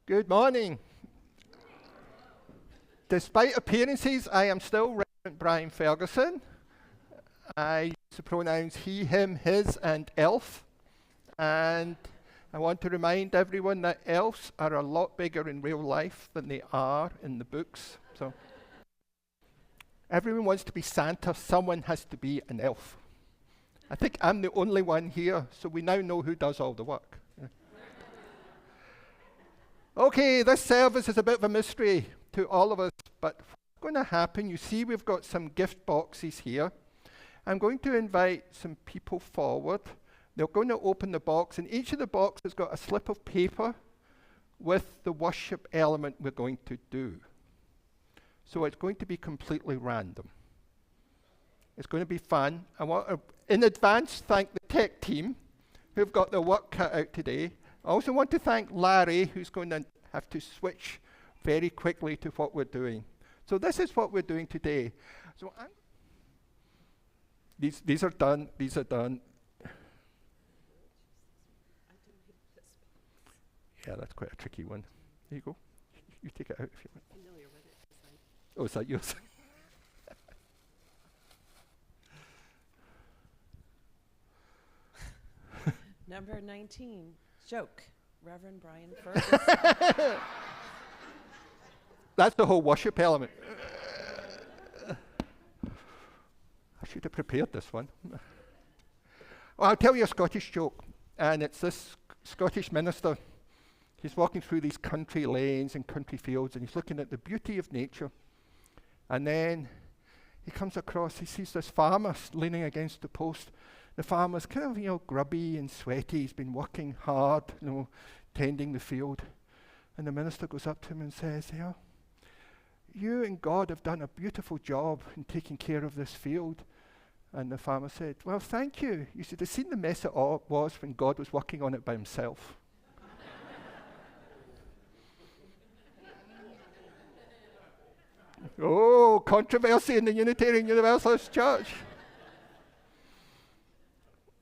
Good morning. Despite appearances, I am still Reverend Brian Ferguson. I use the pronouns he, him, his, and elf. And I want to remind everyone that elves are a lot bigger in real life than they are in the books. So everyone wants to be Santa. Someone has to be an elf. I think I'm the only one here, so we now know who does all the work. Okay, this service is a bit of a mystery to all of us, but what's going to happen, you see we've got some gift boxes here. I'm going to invite some people forward. They're going to open the box, and each of the boxes has got a slip of paper with the worship element we're going to do. So it's going to be completely random. It's going to be fun. I want to, in advance, thank the tech team who've got their work cut out today. I also want to thank Larry, who's going to have to switch very quickly to what we're doing. So this is what we're doing today. So these are done. These are done. Yeah, that's quite a tricky one. There you go. You take it out if you want. I know you're ready. Oh, is that yours? Number 19, joke, Reverend Brian Ferguson. That's the whole worship element. I should have prepared this one. Well, I'll tell you a Scottish joke, and it's this Scottish minister. He's walking through these country lanes and country fields, and he's looking at the beauty of nature. And then he comes across, he sees this farmer leaning against the post. The farmer's kind of, grubby and sweaty. He's been working hard, tending the field. And the minister goes up to him and says, you and God have done a beautiful job in taking care of this field. And the farmer said, well, thank you. You should have seen the mess it was when God was working on it by himself. Oh, controversy in the Unitarian Universalist Church.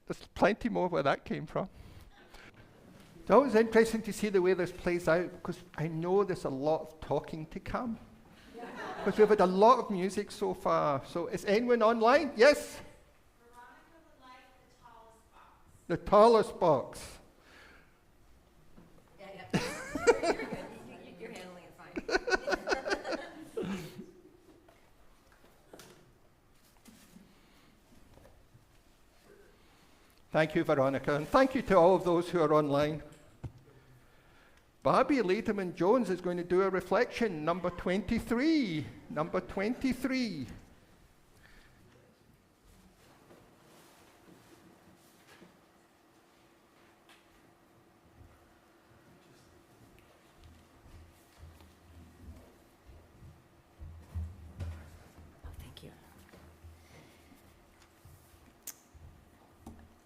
There's plenty more where that came from. It's always interesting to see the way this plays out, because I know there's a lot of talking to come. Because we've had a lot of music so far. So is anyone online? Yes? Veronica would like the tallest box. The tallest box. Yeah. You're good. You're handling it fine. Thank you, Veronica, and thank you to all of those who are online. Barbie Laderman-Jones is going to do a reflection, number 23. Number 23.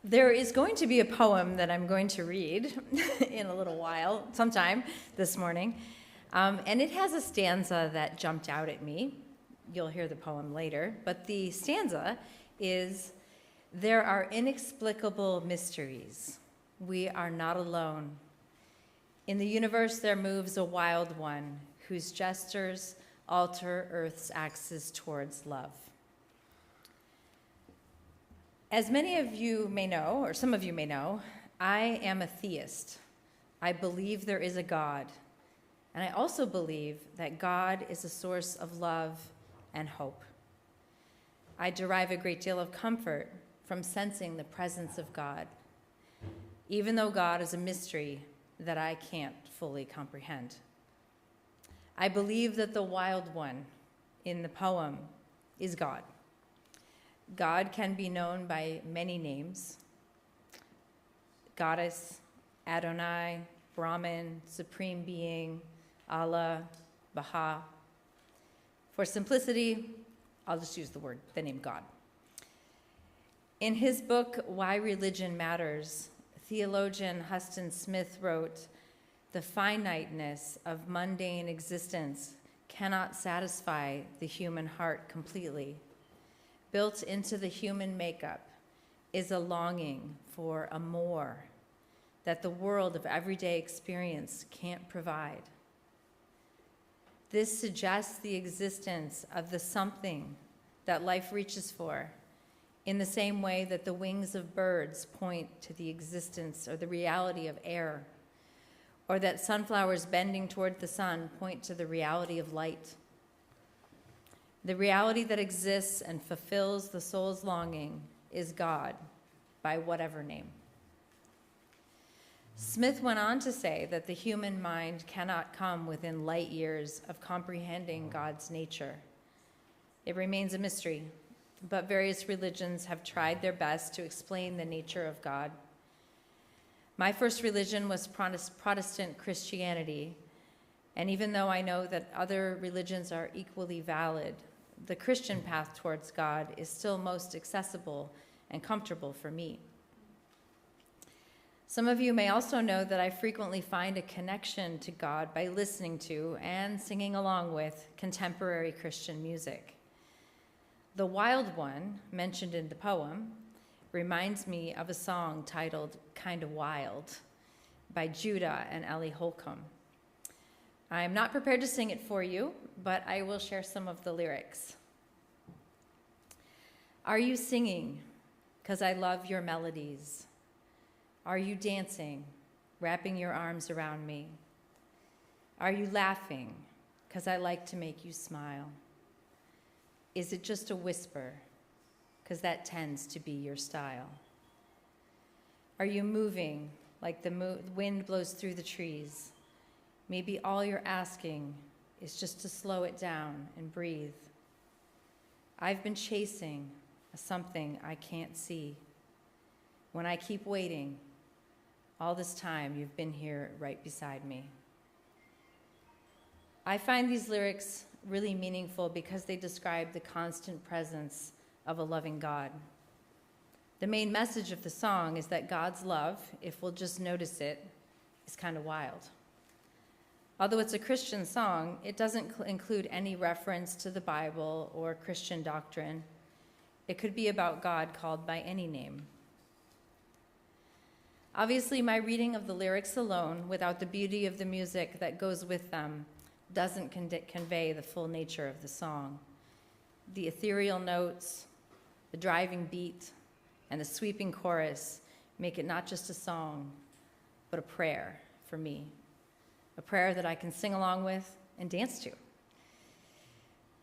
There is going to be a poem that I'm going to read in a little while, sometime this morning. And it has a stanza that jumped out at me. You'll hear the poem later. But the stanza is, there are inexplicable mysteries. We are not alone. In the universe there moves a wild one whose gestures alter Earth's axis towards love. As many of you may know, or some of you may know, I am a theist. I believe there is a God. And I also believe that God is a source of love and hope. I derive a great deal of comfort from sensing the presence of God, even though God is a mystery that I can't fully comprehend. I believe that the wild one in the poem is God. God can be known by many names: Goddess, Adonai, Brahman, Supreme Being, Allah, Baha. For simplicity, I'll just use the name God. In his book, Why Religion Matters, theologian Huston Smith wrote, "The finiteness of mundane existence cannot satisfy the human heart completely. Built into the human makeup is a longing for a more, that the world of everyday experience can't provide. This suggests the existence of the something that life reaches for, in the same way that the wings of birds point to the existence or the reality of air, or that sunflowers bending toward the sun point to the reality of light. The reality that exists and fulfills the soul's longing is God, by whatever name. Smith went on to say that the human mind cannot come within light years of comprehending God's nature. It remains a mystery, but various religions have tried their best to explain the nature of God. My first religion was Protestant Christianity, and even though I know that other religions are equally valid, the Christian path towards God is still most accessible and comfortable for me. Some of you may also know that I frequently find a connection to God by listening to and singing along with contemporary Christian music. The wild one, mentioned in the poem, reminds me of a song titled Kinda Wild by Judah and Ellie Holcomb. I am not prepared to sing it for you, but I will share some of the lyrics. Are you singing? 'Cause I love your melodies. Are you dancing, wrapping your arms around me? Are you laughing? 'Cause I like to make you smile. Is it just a whisper? 'Cause that tends to be your style. Are you moving like the wind blows through the trees? Maybe all you're asking is just to slow it down and breathe. I've been chasing something I can't see. When I keep waiting, all this time you've been here right beside me. I find these lyrics really meaningful because they describe the constant presence of a loving God. The main message of the song is that God's love, if we'll just notice it, is kind of wild. Although it's a Christian song, it doesn't include any reference to the Bible or Christian doctrine. It could be about God called by any name. Obviously, my reading of the lyrics alone, without the beauty of the music that goes with them, doesn't convey the full nature of the song. The ethereal notes, the driving beat, and the sweeping chorus make it not just a song, but a prayer for me. A prayer that I can sing along with and dance to.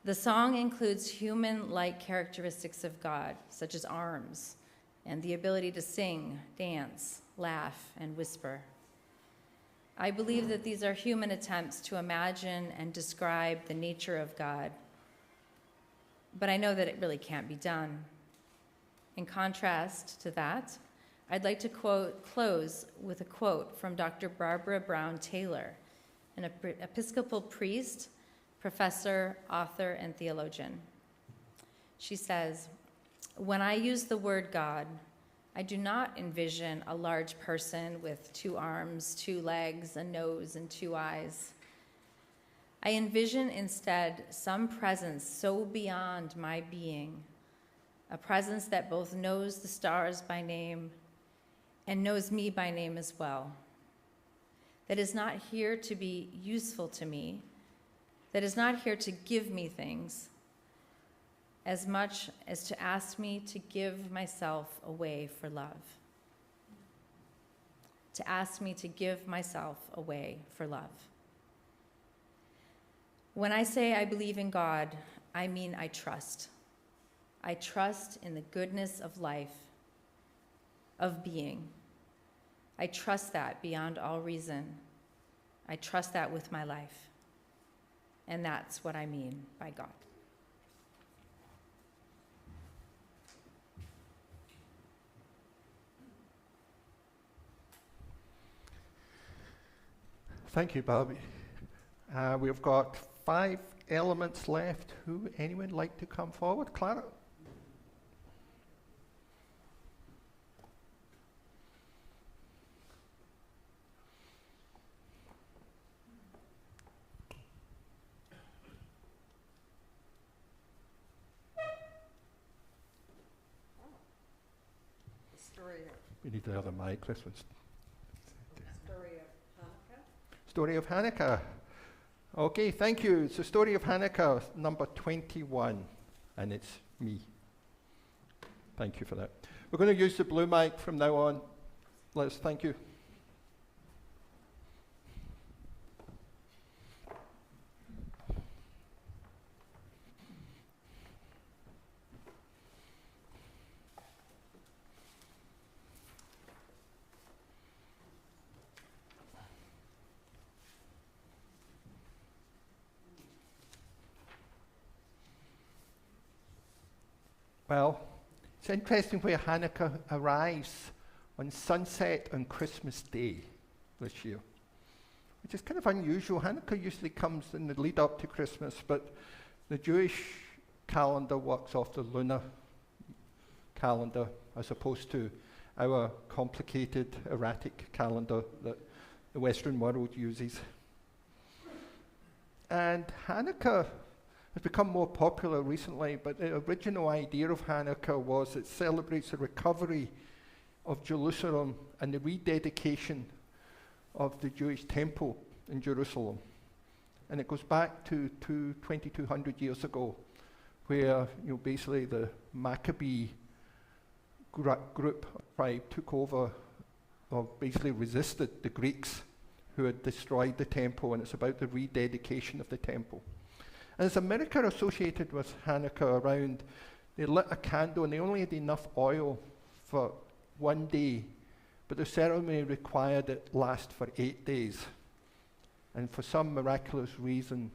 The song includes human-like characteristics of God, such as arms, and the ability to sing, dance, laugh, and whisper. I believe that these are human attempts to imagine and describe the nature of God, but I know that it really can't be done. In contrast to that, I'd like to close with a quote from Dr. Barbara Brown Taylor, an Episcopal priest, professor, author, and theologian. She says, "When I use the word God, I do not envision a large person with 2 arms, 2 legs, a nose, and 2 eyes. I envision instead some presence so beyond my being, a presence that both knows the stars by name and knows me by name as well, that is not here to be useful to me, that is not here to give me things, as much as to ask me to give myself away for love. To ask me to give myself away for love. When I say I believe in God, I mean I trust. I trust in the goodness of life, of being. I trust that beyond all reason. I trust that with my life. And that's what I mean by God." Thank you, Barbie. We've got 5 elements left. Anyone like to come forward? Clara? We need another mic. This one's story of Hanukkah. Okay, thank you. It's the story of Hanukkah, number 21, and it's me. Thank you for that. We're going to use the blue mic from now on. Liz, thank you. Well, it's interesting where Hanukkah arrives on sunset on Christmas Day this year, which is kind of unusual. Hanukkah usually comes in the lead up to Christmas, but the Jewish calendar works off the lunar calendar as opposed to our complicated, erratic calendar that the Western world uses. And Hanukkah has become more popular recently, but the original idea of Hanukkah was it celebrates the recovery of Jerusalem and the rededication of the Jewish temple in Jerusalem. And it goes back to 2,200 years ago, where basically the Maccabee group tribe took over, or basically resisted the Greeks who had destroyed the temple, and it's about the rededication of the temple. And there's a miracle associated with Hanukkah around. They lit a candle and they only had enough oil for 1 day, but the ceremony required it last for 8 days. And for some miraculous reason,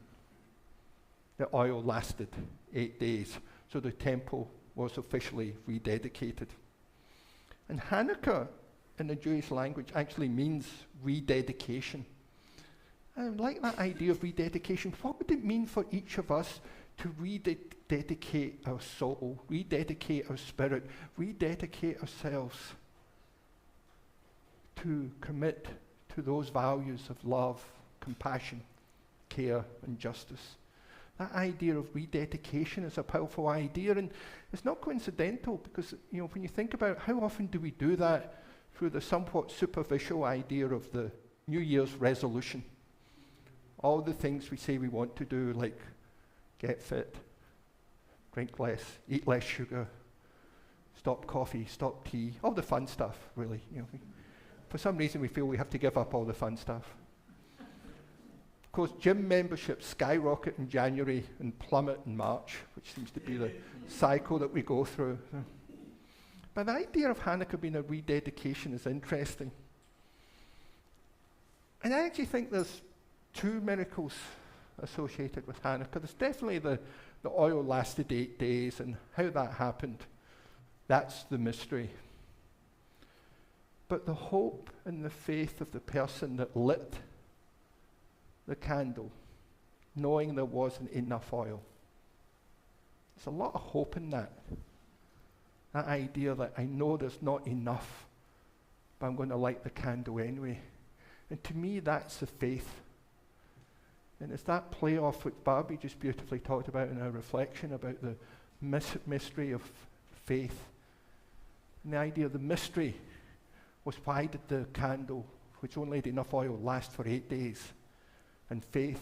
the oil lasted 8 days, so the temple was officially rededicated. And Hanukkah in the Jewish language actually means rededication. I like that idea of rededication. What would it mean for each of us to rededicate our soul, rededicate our spirit, rededicate ourselves to commit to those values of love, compassion, care, and justice? That idea of rededication is a powerful idea, and it's not coincidental because, when you think about how often do we do that through the somewhat superficial idea of the New Year's resolution. All the things we say we want to do, like get fit, drink less, eat less sugar, stop coffee, stop tea, all the fun stuff, really. For some reason we feel we have to give up all the fun stuff. Of course, gym memberships skyrocket in January and plummet in March, which seems to be the cycle that we go through. But the idea of Hanukkah being a rededication is interesting. And I actually think there's two miracles associated with Hanukkah. There's definitely the oil lasted 8 days, and how that happened, that's the mystery. But the hope and the faith of the person that lit the candle, knowing there wasn't enough oil. There's a lot of hope in that. That idea that I know there's not enough, but I'm going to light the candle anyway. And to me, that's the faith. And it's that play-off which Barbie just beautifully talked about in her reflection about the mystery of faith. And the idea of the mystery was, why did the candle, which only had enough oil, last for 8 days? And faith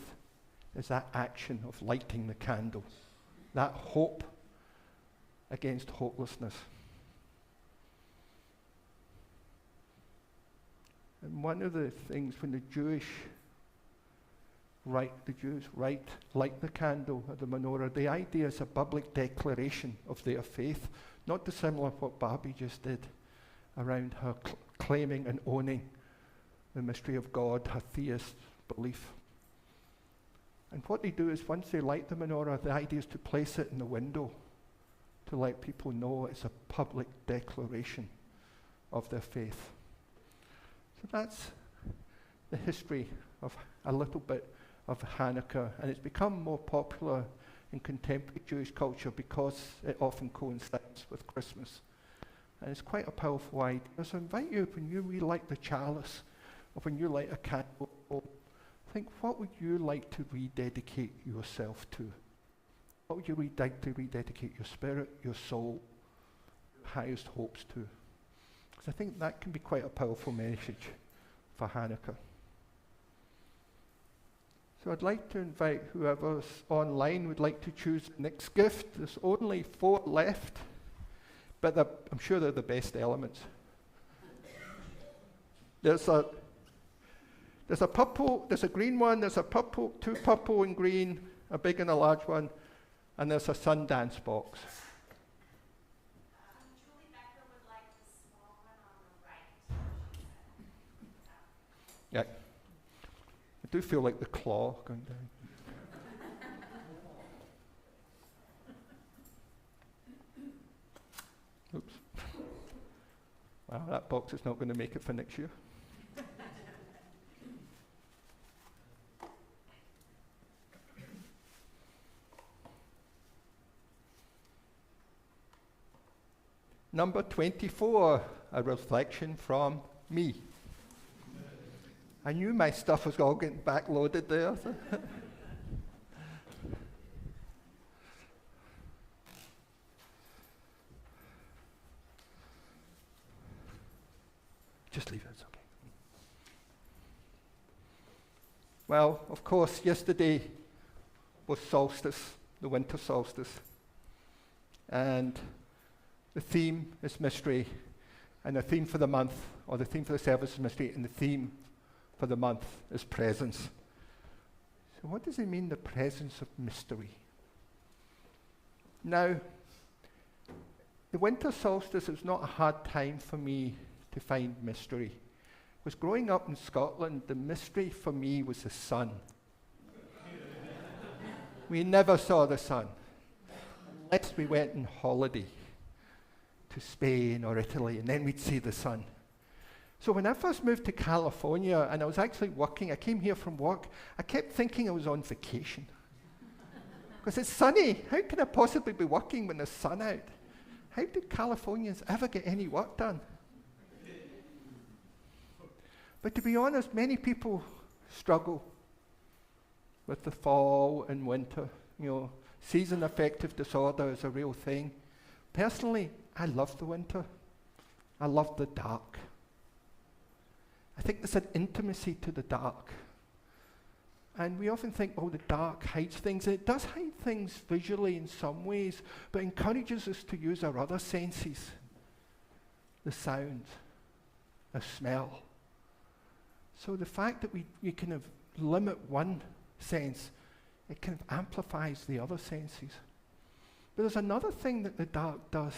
is that action of lighting the candle, that hope against hopelessness. And one of the things when the Jews light the candle at the menorah, the idea is a public declaration of their faith, not dissimilar to what Barbie just did around her claiming and owning the mystery of God, her theist belief. And what they do is, once they light the menorah, the idea is to place it in the window to let people know it's a public declaration of their faith. So that's the history of a little bit of Hanukkah, and it's become more popular in contemporary Jewish culture because it often coincides with Christmas. And it's quite a powerful idea. So I invite you, when you relight the chalice, or when you light a candle, think, what would you like to rededicate yourself to? What would you like to rededicate your spirit, your soul, highest hopes to? Because I think that can be quite a powerful message for Hanukkah. So I'd like to invite whoever's online would like to choose the next gift. There's only 4 left, but I'm sure they're the best elements. There's a purple, there's a green one, there's a purple, 2 purple and green, a big and a large one, and there's a Sundance box. Julie Becker would like the small one on the right. Yeah. I do feel like the claw going down. Oops. Well, that box is not going to make it for next year. Number 24, a reflection from me. I knew my stuff was all getting backloaded there. Just leave it, it's okay. Well, of course, yesterday was solstice, the winter solstice. And the theme is mystery, and the theme for the month, or the theme for the service is mystery, and the theme for the month is presence. So what does it mean, the presence of mystery? Now, the winter solstice is not a hard time for me to find mystery. Because growing up in Scotland, the mystery for me was the sun. We never saw the sun, unless we went on holiday to Spain or Italy, and then we'd see the sun. So when I first moved to California, and I was actually working, I came here from work, I kept thinking I was on vacation. Because it's sunny. How can I possibly be working when there's sun out? How do Californians ever get any work done? But to be honest, many people struggle with the fall and winter. You know, season affective disorder is a real thing. Personally, I love the winter. I love the dark. I think there's an intimacy to the dark. And we often think, oh, the dark hides things. And it does hide things visually in some ways, but encourages us to use our other senses. The sound, the smell. So the fact that we kind of limit one sense, it kind of amplifies the other senses. But there's another thing that the dark does.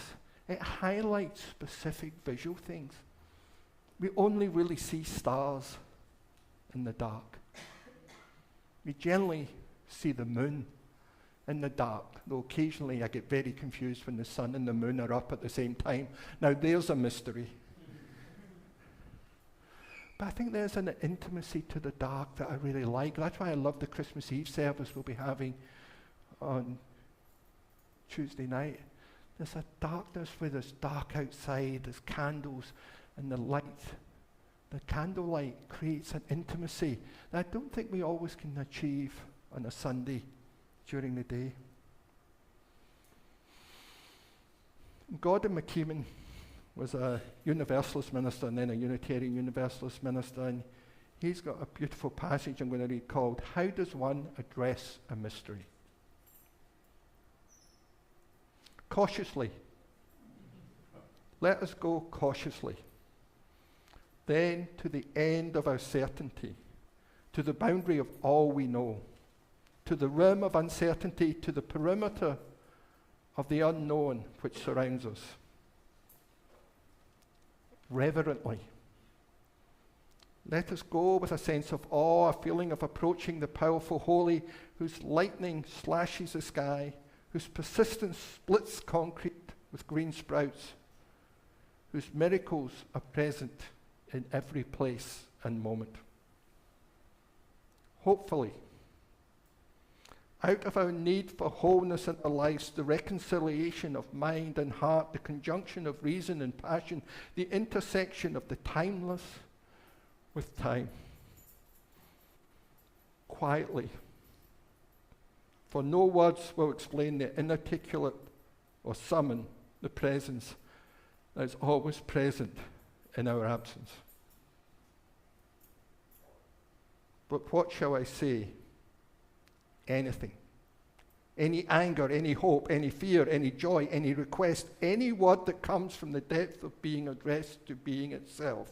It highlights specific visual things. We only really see stars in the dark. We generally see the moon in the dark, though occasionally I get very confused when the sun and the moon are up at the same time. Now there's a mystery. But I think there's an intimacy to the dark that I really like. That's why I love the Christmas Eve service we'll be having on Tuesday night. There's a darkness where there's dark outside, there's candles, and the light, the candlelight creates an intimacy that I don't think we always can achieve on a Sunday during the day. Gordon McKeeman was a Universalist minister and then a Unitarian Universalist minister, and he's got a beautiful passage I'm going to read called, "How Does One Address a Mystery?" Cautiously. Let us go cautiously. Then to the end of our certainty, to the boundary of all we know, to the rim of uncertainty, to the perimeter of the unknown which surrounds us. Reverently. Let us go with a sense of awe, a feeling of approaching the powerful holy, whose lightning slashes the sky, whose persistence splits concrete with green sprouts, whose miracles are present in every place and moment. Hopefully, out of our need for wholeness in our lives, the reconciliation of mind and heart, the conjunction of reason and passion, the intersection of the timeless with time. Quietly, for no words will explain the inarticulate or summon the presence that is always present in our absence. But what shall I say? anything. Any anger, any hope, any fear, any joy, any request, any word that comes from the depth of being addressed to being itself.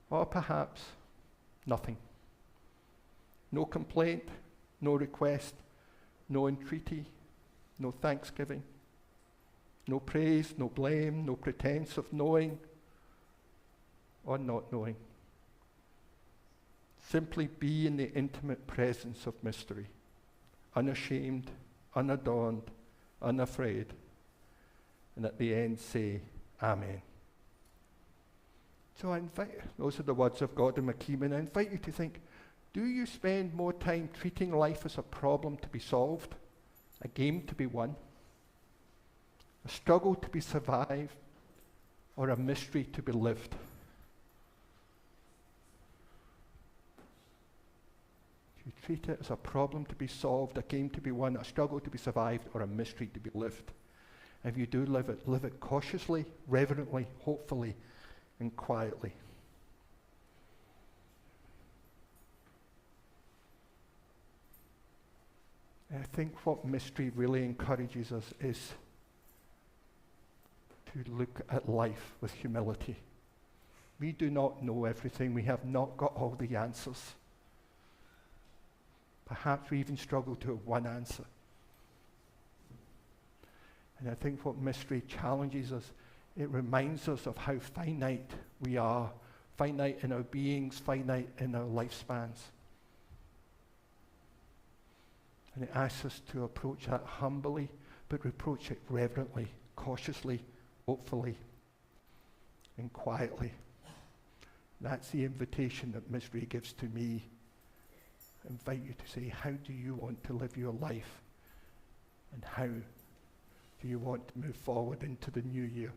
Or perhaps nothing. No complaint, no request, no entreaty, no thanksgiving, no praise, no blame, no pretense of knowing or not knowing. Simply be in the intimate presence of mystery, unashamed, unadorned, unafraid, and at the end say, Amen. So I invite, those are the words of God in McKeeman. I invite you to think, do you spend more time treating life as a problem to be solved, a game to be won, a struggle to be survived, or a mystery to be lived? Do you treat it as a problem to be solved, a game to be won, a struggle to be survived, or a mystery to be lived? If you do live it cautiously, reverently, hopefully, and quietly. And I think what mystery really encourages us is to look at life with humility. We do not know everything. We have not got all the answers. Perhaps we even struggle to have one answer. And I think what mystery challenges us, it reminds us of how finite we are, finite in our beings, finite in our lifespans. And it asks us to approach that humbly, but approach it reverently, cautiously, hopefully, and quietly. That's the invitation that mystery gives to me. I invite you to say, how do you want to live your life? And how do you want to move forward into the new year?